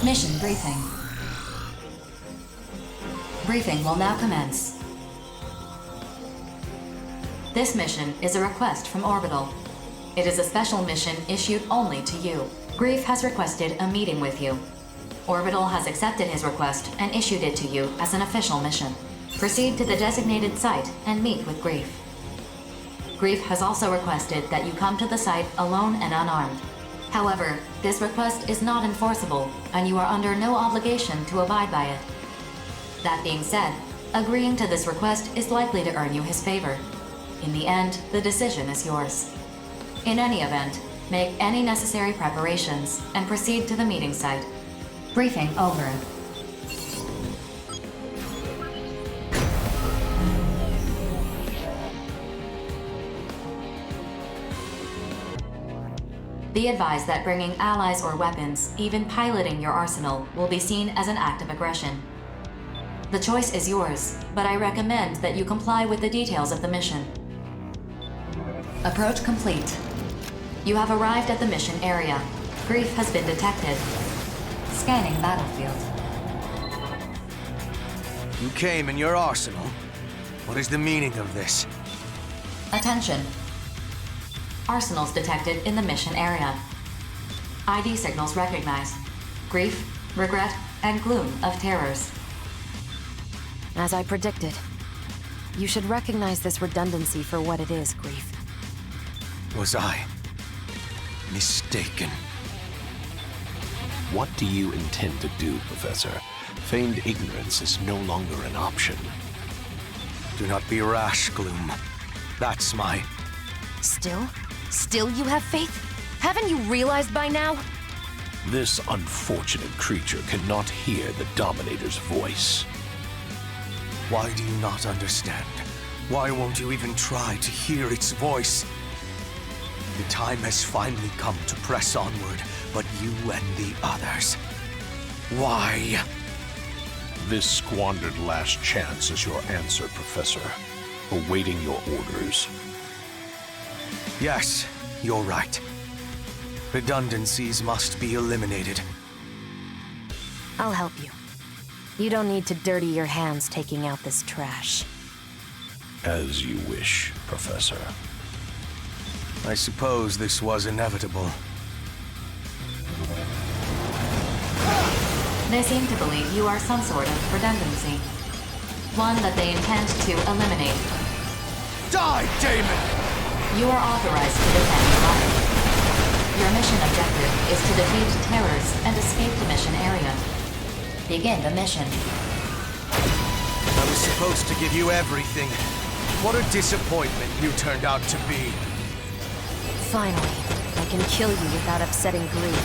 Mission briefing. Briefing will now commence. This mission is a request from Orbital. It is a special mission issued only to you. Grief has requested a meeting with you. Orbital has accepted his request and issued it to you as an official mission. Proceed to the designated site and meet with Grief. Grief has also requested that you come to the site alone and unarmed. However, this request is not enforceable, and you are under no obligation to abide by it. That being said, agreeing to this request is likely to earn you his favor. In the end, the decision is yours. In any event, make any necessary preparations and proceed to the meeting site. Briefing over. Be advised that bringing allies or weapons, even piloting your arsenal, will be seen as an act of aggression. The choice is yours, but I recommend that you comply with the details of the mission. Approach complete. You have arrived at the mission area. Grief has been detected. Scanning battlefield. You came in your arsenal? What is the meaning of this? Attention. Arsenals detected in the mission area. ID signals recognized. Grief, regret, and gloom of terrors. As I predicted. You should recognize this redundancy for what it is, Grief. Was I mistaken? What do you intend to do, Professor? Feigned ignorance is no longer an option. Do not be rash, Gloom. That's my... Still you have faith? Haven't you realized by now? This unfortunate creature cannot hear the Dominator's voice. Why do you not understand? Why won't you even try to hear its voice? The time has finally come to press onward, but you and the others. Why? This squandered last chance is your answer, Professor. Awaiting your orders. Yes, you're right. Redundancies must be eliminated. I'll help you. You don't need to dirty your hands taking out this trash. As you wish, Professor. I suppose this was inevitable. They seem to believe you are some sort of redundancy. One that they intend to eliminate. Die, Daemon! You are authorized to defend your life. Your mission objective is to defeat terrors and escape the mission area. Begin the mission. I was supposed to give you everything. What a disappointment you turned out to be. Finally, I can kill you without upsetting Grief.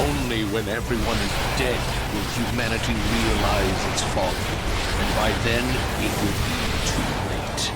Only when everyone is dead will humanity realize its folly. And by then, it will be too late.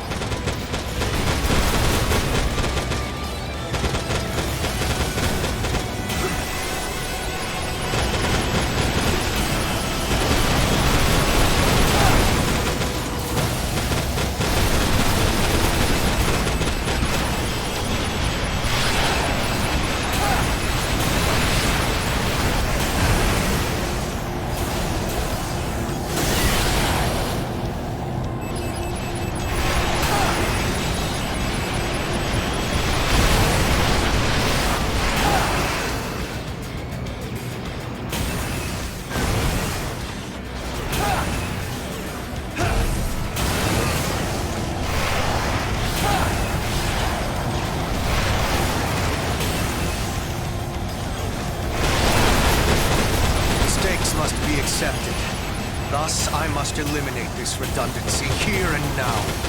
Must be accepted. Thus, I must eliminate this redundancy here and now.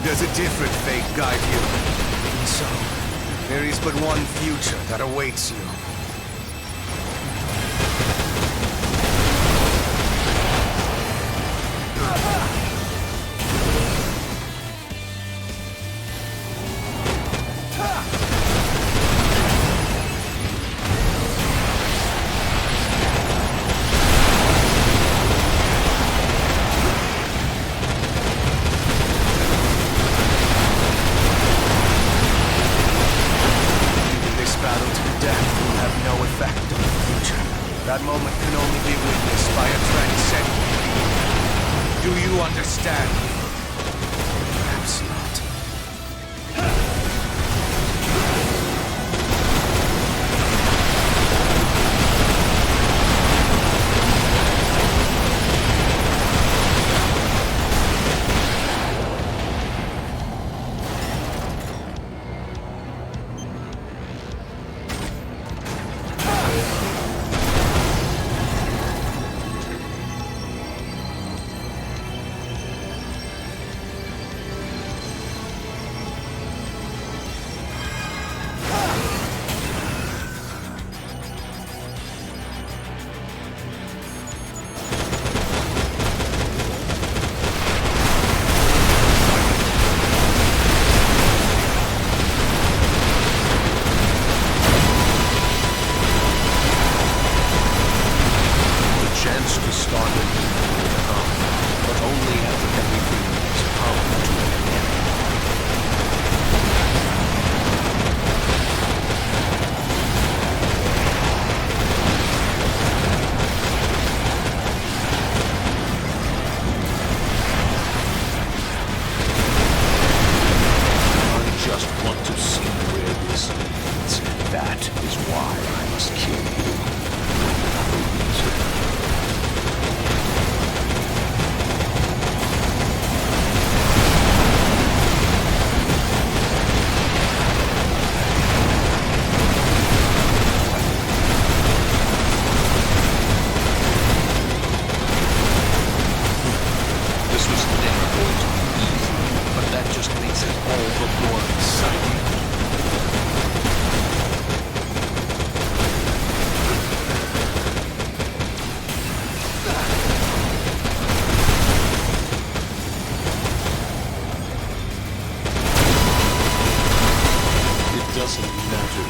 does a different fate guide you? And so, there is but one future that awaits you. That moment can only be witnessed by a transcendent being. Do you understand? Perhaps not.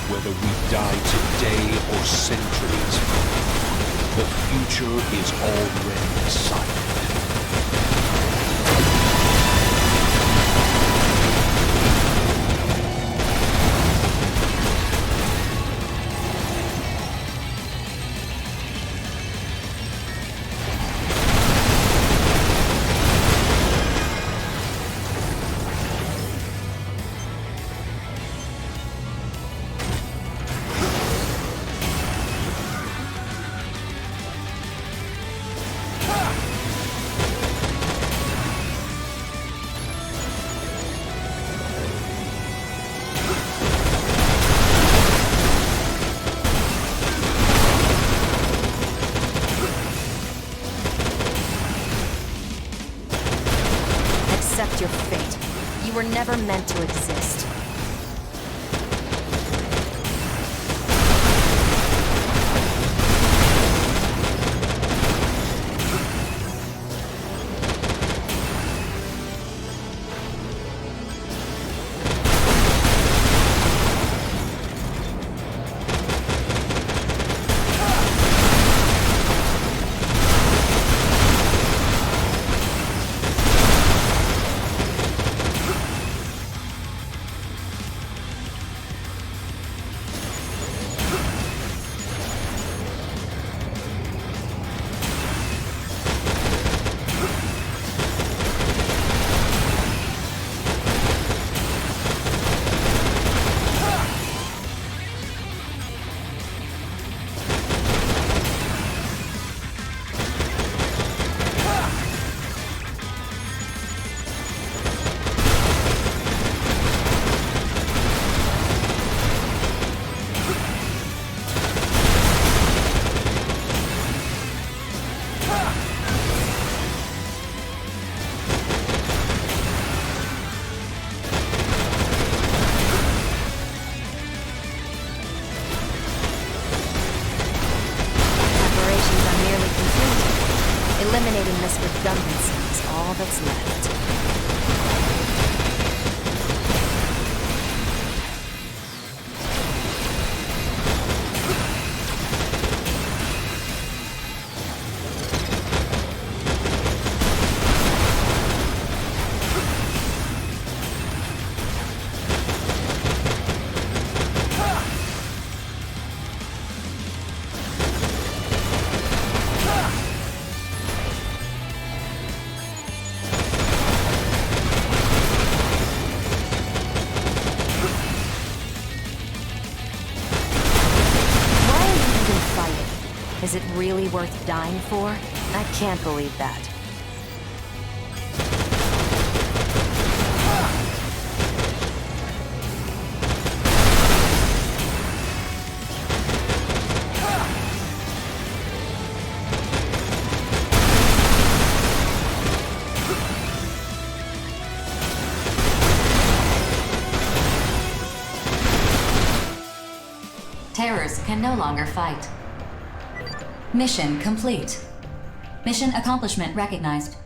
Whether we die today or centuries, the future is already decided. Accept your fate. You were never meant to exist. Is it really worth dying for? I can't believe that. Terrors can no longer fight. Mission complete. Mission accomplishment recognized.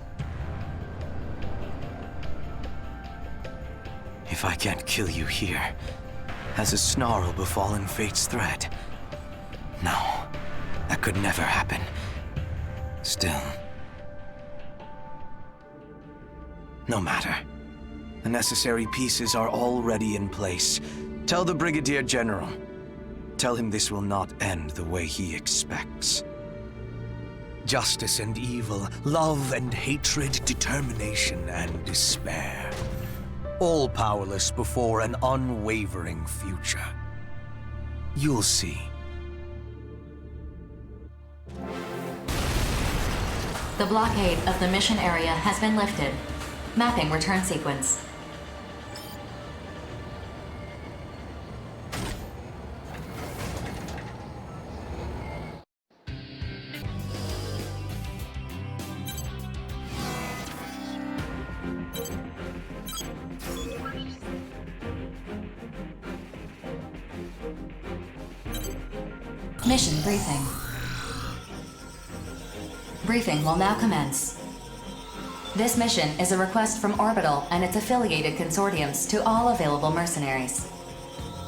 If I can't kill you here, has a snarl befallen fate's threat? No, that could never happen. Still... no matter. The necessary pieces are already in place. Tell the Brigadier General. Tell him this will not end the way he expects. Justice and evil, love and hatred, determination and despair. All powerless before an unwavering future. You'll see. The blockade of the mission area has been lifted. Mapping return sequence. Mission briefing. Briefing will now commence. This mission is a request from Orbital and its affiliated consortiums to all available mercenaries.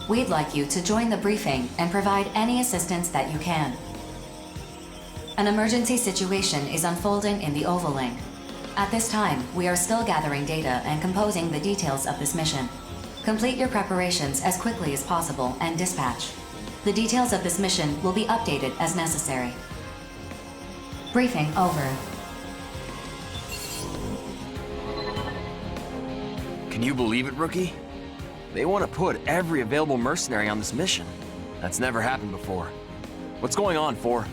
We'd like you to join the briefing and provide any assistance that you can. An emergency situation is unfolding in the Oval Link. At this time, we are still gathering data and composing the details of this mission. Complete your preparations as quickly as possible and dispatch. The details of this mission will be updated as necessary. Briefing over. Can you believe it, Rookie? They want to put every available mercenary on this mission. That's never happened before. What's going on, 4?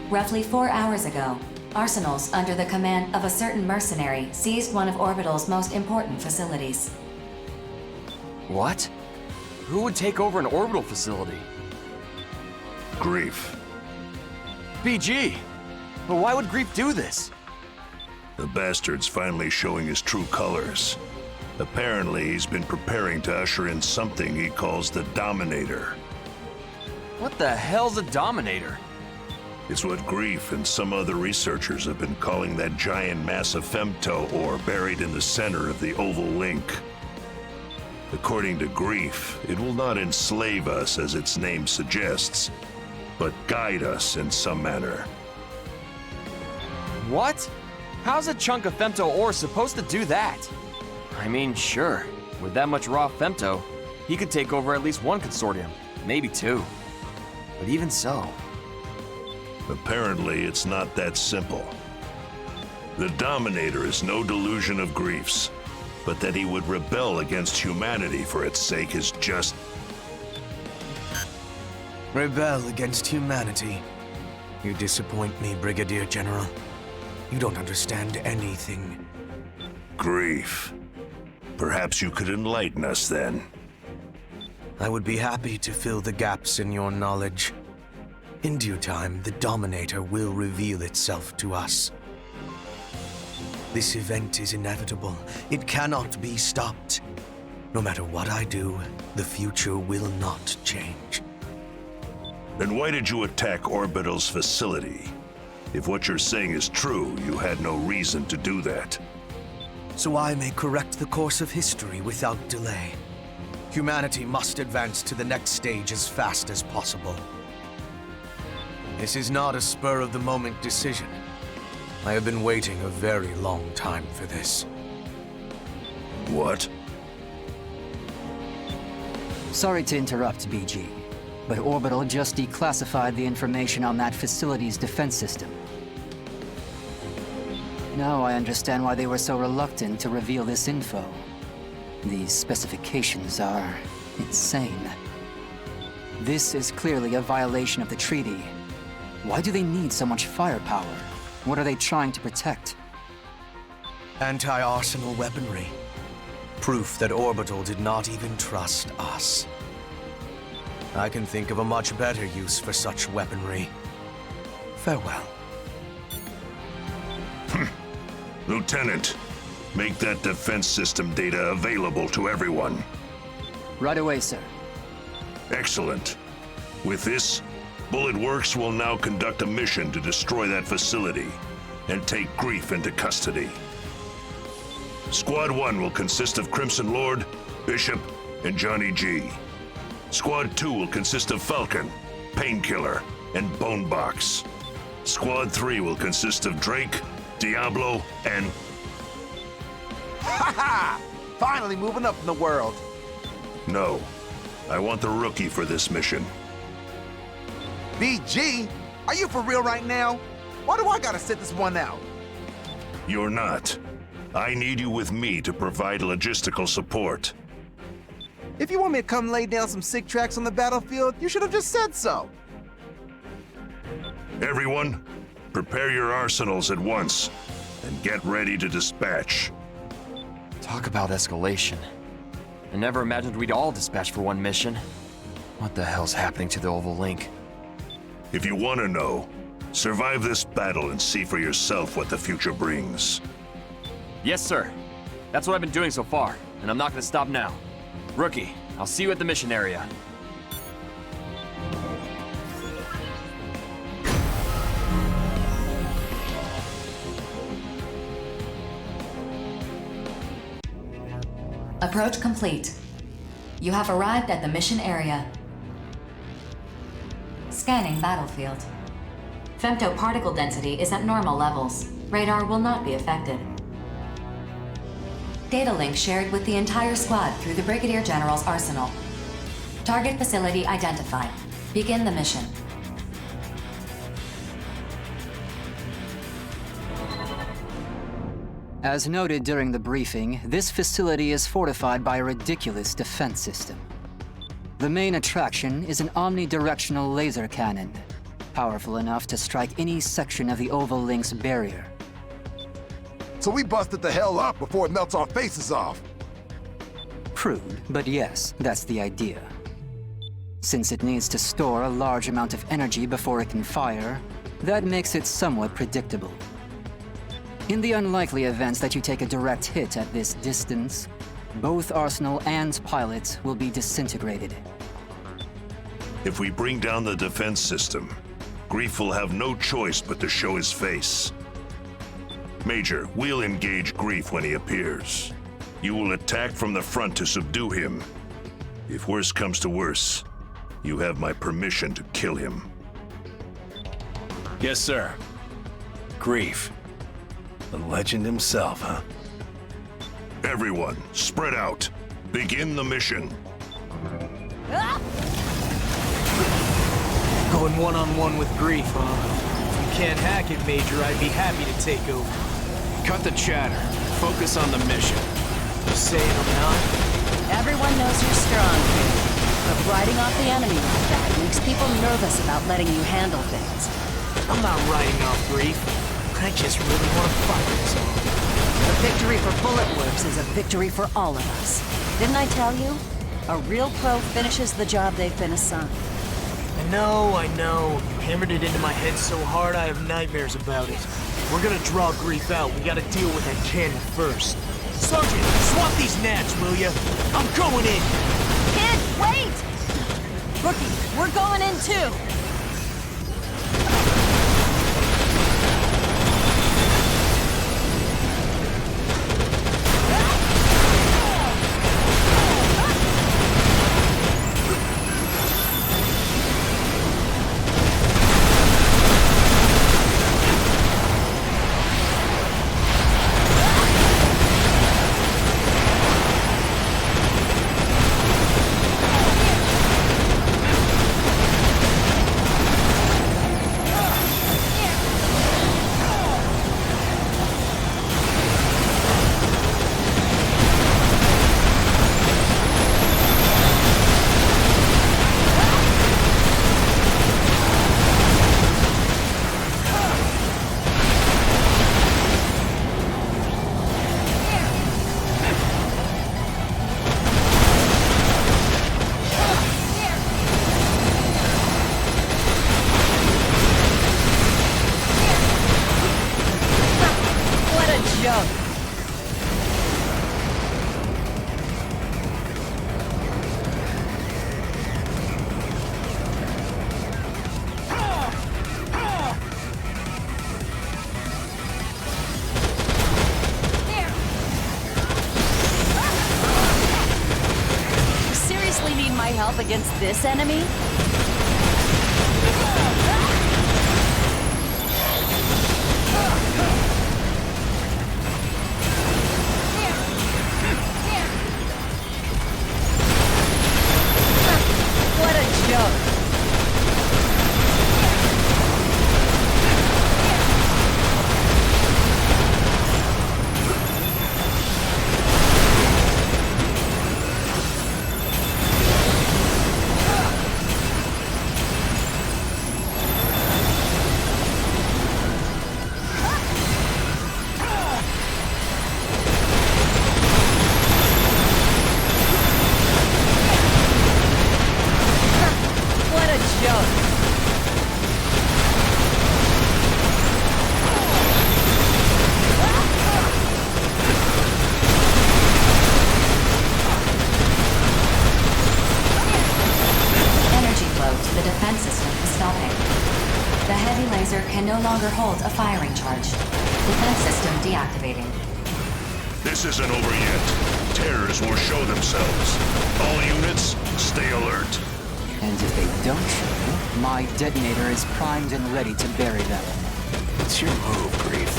Roughly 4 hours ago, arsenals under the command of a certain mercenary seized one of Orbital's most important facilities. What? Who would take over an orbital facility? Grief. BG! But why would Grief do this? The bastard's finally showing his true colors. Apparently, he's been preparing to usher in something he calls the Dominator. What the hell's a Dominator? It's what Grief and some other researchers have been calling that giant mass of femto ore buried in the center of the Oval Link. According to Grief, it will not enslave us as its name suggests, but guide us in some manner. What? How's a chunk of femto ore supposed to do that? I mean, sure, with that much raw femto, he could take over at least one consortium, maybe 2. But even so... Apparently, it's not that simple. The Dominator is no delusion of Grief's, but that he would rebel against humanity for its sake is just... Rebel against humanity. You disappoint me, Brigadier General. You don't understand anything. Grief. Perhaps you could enlighten us then. I would be happy to fill the gaps in your knowledge. In due time, the Dominator will reveal itself to us. This event is inevitable. It cannot be stopped. No matter what I do, the future will not change. Then why did you attack Orbital's facility? If what you're saying is true, you had no reason to do that. So I may correct the course of history without delay. Humanity must advance to the next stage as fast as possible. This is not a spur-of-the-moment decision. I have been waiting a very long time for this. What? Sorry to interrupt, BG, but Orbital just declassified the information on that facility's defense system. Now I understand why they were so reluctant to reveal this info. These specifications are insane. This is clearly a violation of the treaty. Why do they need so much firepower? What are they trying to protect? Anti-arsenal weaponry. Proof that Orbital did not even trust us. I can think of a much better use for such weaponry. Farewell. Lieutenant, make that defense system data available to everyone. Right away, sir. Excellent. With this, Bullet Works will now conduct a mission to destroy that facility and take Grief into custody. Squad 1 will consist of Crimson Lord, Bishop, and Johnny G. Squad 2 will consist of Falcon, Painkiller, and Bonebox. Squad 3 will consist of Drake, Diablo, and... Ha! Finally moving up in the world. No. I want the rookie for this mission. BG? Are you for real right now? Why do I gotta sit this one out? You're not. I need you with me to provide logistical support. If you want me to come lay down some sick tracks on the battlefield, you should have just said so. Everyone, prepare your arsenals at once and get ready to dispatch. Talk about escalation. I never imagined we'd all dispatch for one mission. What the hell's happening to the Oval Link? If you want to know, survive this battle and see for yourself what the future brings. Yes, sir. That's what I've been doing so far, and I'm not gonna stop now. Rookie, I'll see you at the mission area. Approach complete. You have arrived at the mission area. Scanning battlefield. Femto particle density is at normal levels. Radar will not be affected. Data link shared with the entire squad through the Brigadier General's arsenal. Target facility identified. Begin the mission. As noted during the briefing, this facility is fortified by a ridiculous defense system. The main attraction is an omnidirectional laser cannon, powerful enough to strike any section of the Oval Link's barrier. So we busted the hell up before it melts our faces off. Crude, but yes, that's the idea. Since it needs to store a large amount of energy before it can fire, that makes it somewhat predictable. In the unlikely events that you take a direct hit at this distance, both Arsenal and pilots will be disintegrated. If we bring down the defense system, Grief will have no choice but to show his face. Major, we'll engage Grief when he appears. You will attack from the front to subdue him. If worse comes to worse, you have my permission to kill him. Yes, sir. Grief. The legend himself, huh? Everyone, spread out. Begin the mission. Going one-on-one with Grief, huh? If you can't hack it, Major, I'd be happy to take over. Cut the chatter. Focus on the mission. You saying I'm not? Everyone knows you're strong here, but riding off the enemy like that makes people nervous about letting you handle things. I'm not riding off Grief. I just really want to fight this off. A victory for Bullet Works is a victory for all of us. Didn't I tell you? A real pro finishes the job they've been assigned. I know. You hammered it into my head so hard I have nightmares about it. We're gonna draw Grief out. We gotta deal with that cannon first. Sergeant, swap these gnats, will ya? I'm going in! Kid, wait! Rookie, we're going in too! up against this enemy? What a joke. Can no longer hold a firing charge. Defense system deactivating. This isn't over yet. Terrors will show themselves. All units, stay alert. And if they don't show, my detonator is primed and ready to bury them. It's your move, Grief.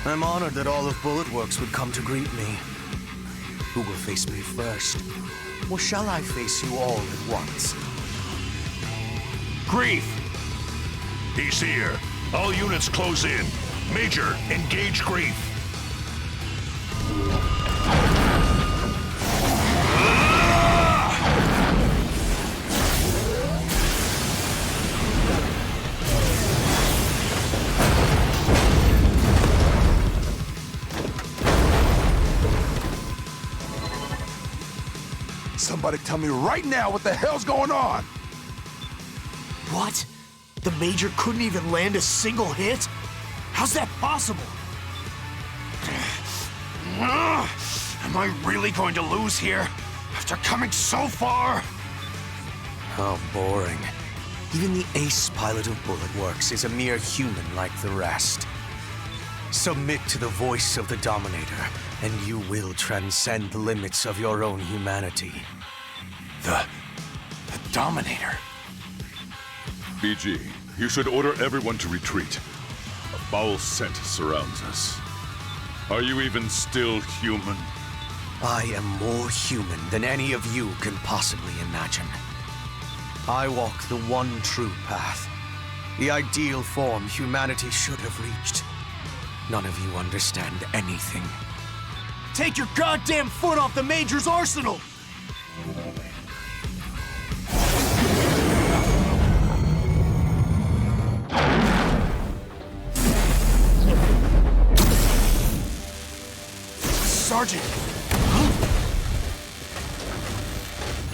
I'm honored that all of Bullet Works would come to greet me. Who will face me first? Or shall I face you all at once? Grief! He's here. All units close in. Major, engage Grief. Somebody tell me right now what the hell's going on! What? The Major couldn't even land a single hit? How's that possible? Am I really going to lose here? After coming so far? How boring. Even the ace pilot of Bullet Works is a mere human like the rest. Submit to the voice of the Dominator, and you will transcend the limits of your own humanity. The Dominator. BG, you should order everyone to retreat. A foul scent surrounds us. Are you even still human? I am more human than any of you can possibly imagine. I walk the one true path. The ideal form humanity should have reached. None of you understand anything. Take your goddamn foot off the Major's arsenal! Sergeant!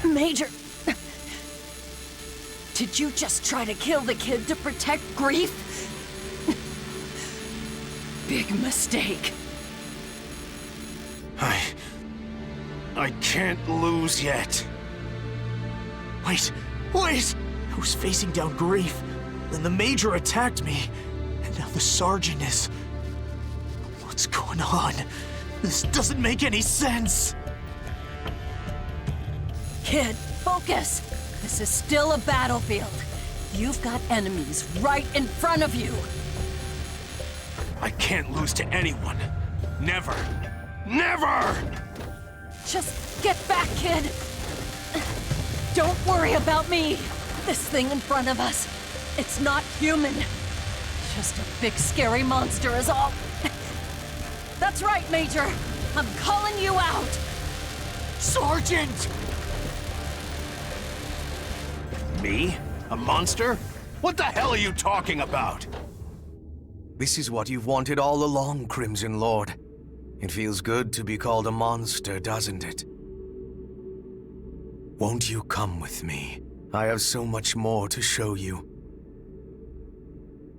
Major! Did you just try to kill the kid to protect Grief? Big mistake. I can't lose yet. Wait! I was facing down Grief, then the Major attacked me, and now the Sergeant is... What's going on? This doesn't make any sense! Kid, focus! This is still a battlefield. You've got enemies right in front of you. I can't lose to anyone. Never. Never! Just get back, kid. Don't worry about me. This thing in front of us, it's not human. Just a big scary monster is all. That's right, Major. I'm calling you out. Sergeant! Me? A monster? What the hell are you talking about? This is what you've wanted all along, Crimson Lord. It feels good to be called a monster, doesn't it? Won't you come with me? I have so much more to show you.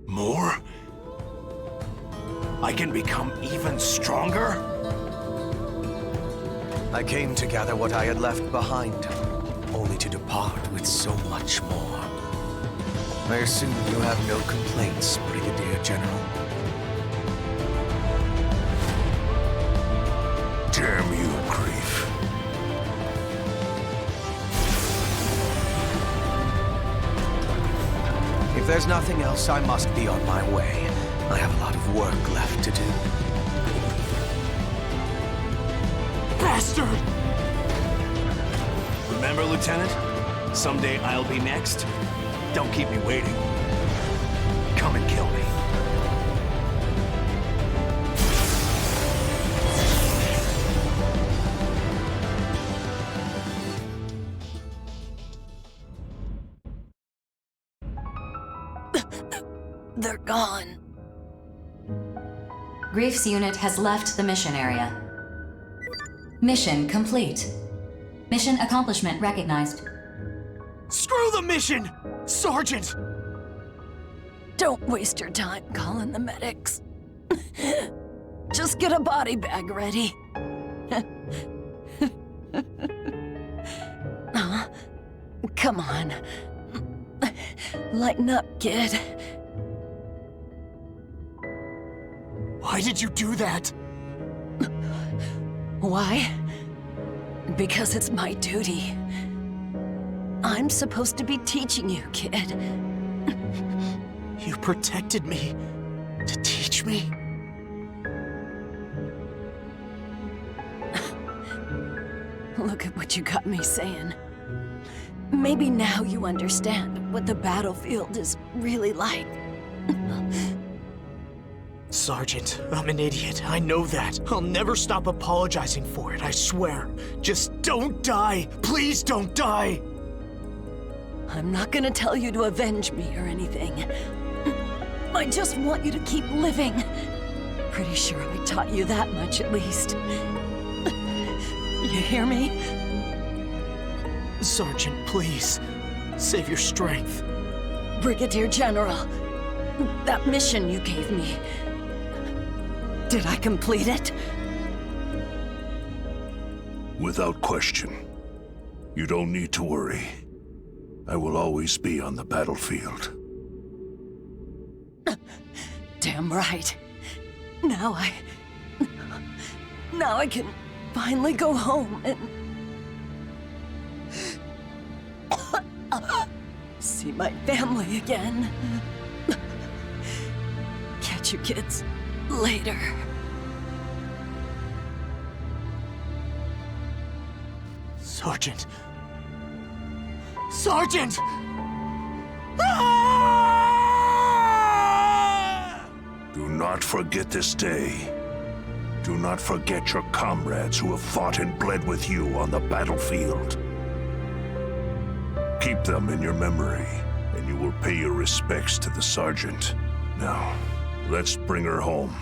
More? I can become even stronger? I came to gather what I had left behind, only to depart with so much more. I assume you have no complaints, Brigadier General. Damn you, Grief. If there's nothing else, I must be on my way. I have a lot of work left to do. Bastard! Remember, Lieutenant? Someday I'll be next. Don't keep me waiting. Come and kill me. They're gone. Grief's unit has left the mission area. Mission complete. Mission accomplishment recognized. Screw the mission! Sergeant! Don't waste your time calling the medics. Just get a body bag ready. Come on. Lighten up, kid. Why did you do that? Why? Because it's my duty. I'm supposed to be teaching you, kid. You protected me to teach me? Look at what you got me saying. Maybe now you understand what the battlefield is really like. Sergeant, I'm an idiot. I know that. I'll never stop apologizing for it, I swear. Just don't die. Please don't die. I'm not gonna tell you to avenge me or anything. I just want you to keep living. Pretty sure I taught you that much at least. You hear me? Sergeant, please. Save your strength. Brigadier General, that mission you gave me, did I complete it? Without question. You don't need to worry. I will always be on the battlefield. Damn right. Now I can finally go home and see my family again. Catch you kids later. Sergeant. Sergeant! Do not forget this day. Do not forget your comrades who have fought and bled with you on the battlefield. Keep them in your memory, and you will pay your respects to the sergeant. Now, let's bring her home.